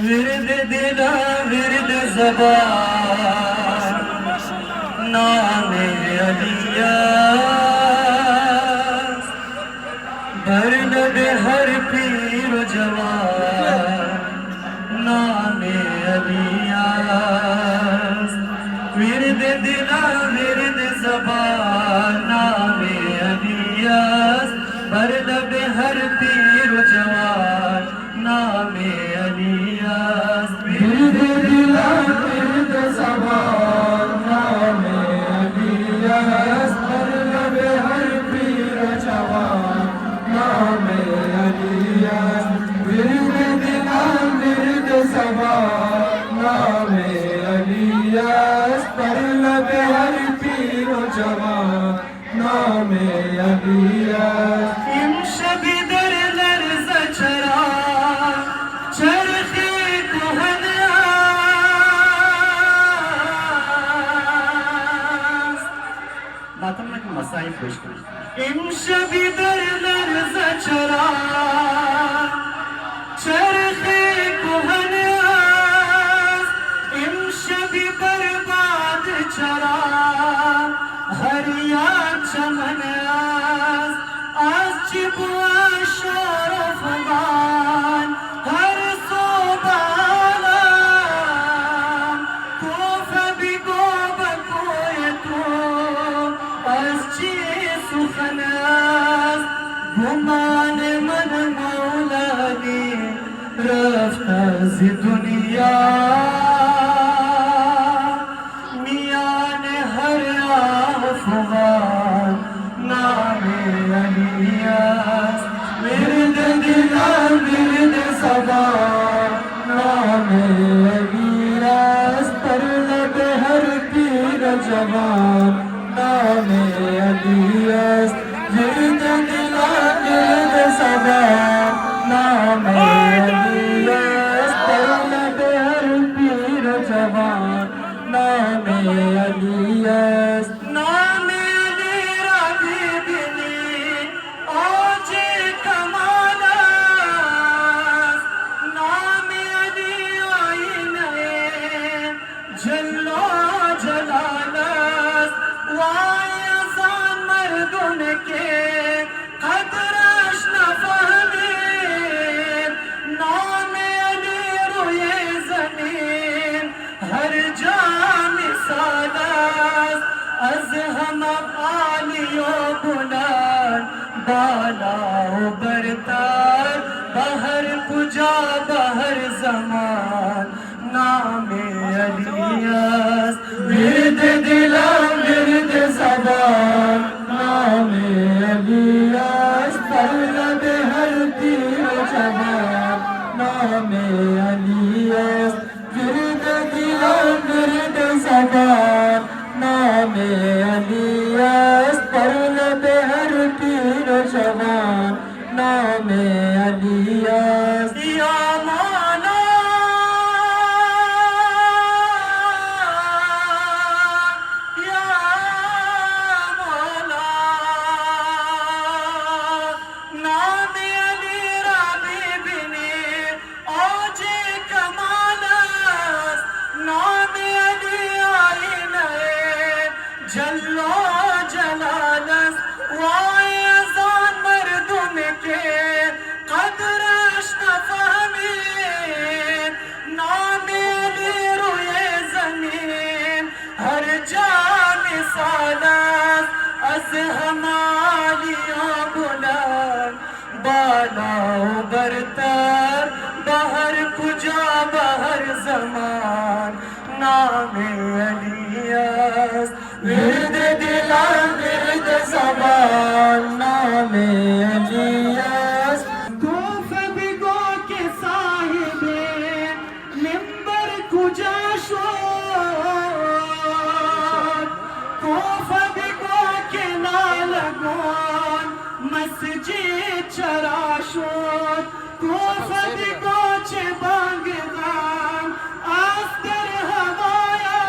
विरद दिला विरद ज़बान नामे अलियास बरलब हर पीर जवान नामे अलियास विरद दिला विरद ज़बान नामे अलियास बरलब हर पीर जवान नामे अलियास विरद दिला विरद ज़बान नामे अलियास बरलब हर पीर जवान नामे अलियास विरद दिला विरद ज़बान नामे अलियास बरलब हर पीर जवान नामे अलियास इमशबी दर लर्ज़ चरा चरखे कुहनास बातों में मसाइल पेश करें इमशबी दर लर्ज़ चरा चरखे कुहनास इमशबी बर्बाद चरा हरिया चमनास आज चिबुआ शरफ मान हर सोबाला कोफ बिगो बकोय तो आज ची सुखनास गुमान मन मौलानी रफ्ता ज़ी दुनिया मियान हर आफ़ग़ान नामे अलियास विरद दिला विरद ज़बान नामे अलियास बरलब हर पीर जवान नामे अलियास विरद दिला विरद ज़बान नामे अलियास बरलब हर पीर जवान नामे अलियास नामे अली राबी बिनी आजे कमालास नामे अली आईने जल्लो जलालास वायज़ान मर्दुन के कदरश न फहमीन नामे अली रोए ज़मीन हर जा मिसालास अज़ हम आलियो बुलंद बालाओ बरतार बहर कुजा बहर ज़मान नामे अलियास विरद दिला विरद ज़बान नामे अलियास बरलब हर पीर जवान नामे अलियास विरद दिला विरद ज़बान नामे अलियास बरलब हर पीर जवान नामे अलियास या मौला या मौला नामे अली राबी बिनी आजे कमालास नामे अली आईने जल्लो जलालस वायज़ान मर्दुन के कदरश न फहमीन नामे अली रोए ज़मीन हर जा मिसालास अज़ हम आलियो बुलंद बालाओ बरतर बहर कुजा बहर ज़मान नामे अलियास विरद दिला विरद ज़बान नामे अलियास कोफ बिगो के साहिबे मिंबर कुजा शोर कोफ बिगो के नालगोन मस्जिद चरा शोर कोफ बिगो चे बांगदान आस्तर हवाया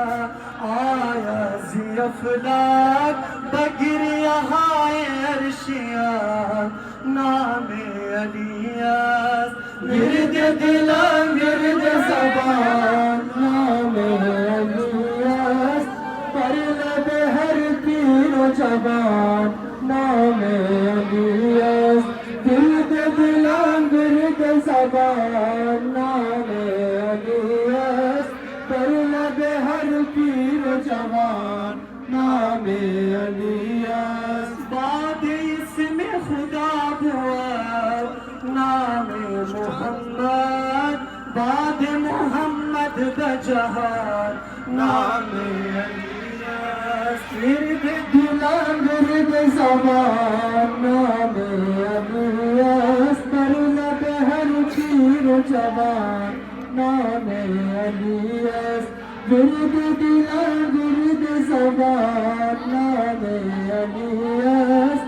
आया ज़ियफ़लाक बगिरिया हाय अर्शिया नामे अलियास विरद दिला विरद ज़बान नामे अलियास पर लब हर पीर जवान नामे अलियास विरद दिला विरद ज़बान नामे अलियास पर लब हर पीर जवान नामे अलियास बाद इसमें खुदा हुआ नामे मोहम्मद बाद मोहम्मद बजहार नामे अलियास विरद दिला विरद ज़बान नामे अलियास पर लब हर पीर जवान नामे अलियास विरद दिला विरद ज़बान नामे अलियास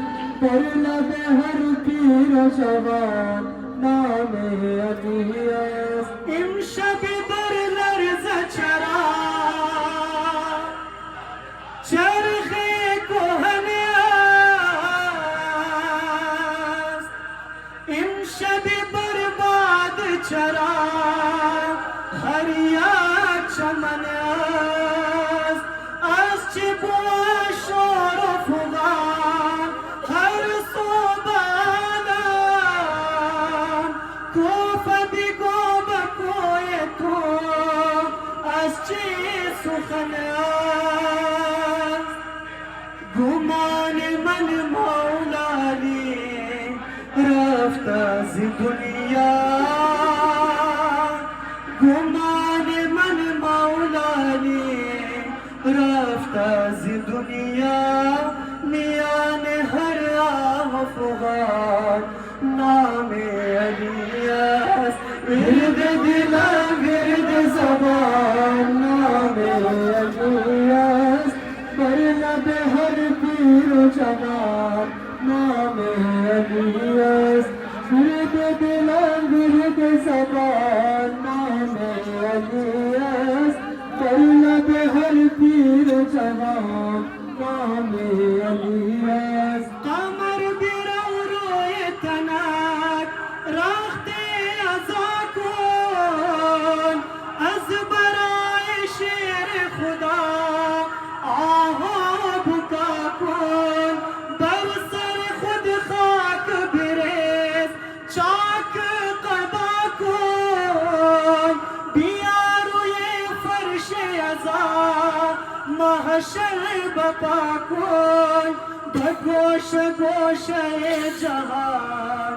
पर लब हर पीर जवान नामे अलियास इमशब दर लर्ज़ चरा चरखे कोहनियास इमशब बर्बाद चरा हरिया चमनियास अस्चिबो शोर फुगान हर सोबाना कोफ बिगो बकोए तो अस्ची सुखनियास गुमान मन मौलाली रफ्ता ज़ी दुनिया गुमान मन मौलाली रफ्ता ज़ी दुनिया नियान हर आफ़गान नामे अलियास विरद दिला विरद ज़बान नामे अलियास पर लब हर पीर जवान नामे अलियास विरद दिला विरद ज़बान नामे अलियास पर लब हर पीर जवान नामे अलियास कमर बिरौ रोए तनाक राख्ते अज़ाकुन अज़ बराए शेर खुदा आहा भुका कुन बरसर खुद खाक बिरेस चाक कबा कुन बियारुए फर्श अज़ा महशर बपा कुन बगोश गोशे जहान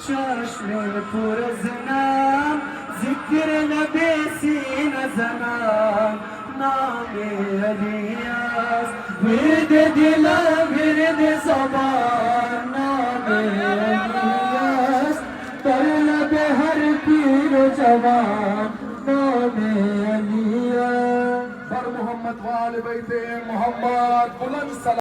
चश्मे पुरज़नाम ज़िक्र नबी सीन ज़नाम नामे अलियास विरद दिला विरद ज़बान नामे अलियास पर लब हर पीर जवान नामे अलियास पर मोहम्मद वाले बैते मोहम्मद बुलंद सलाम।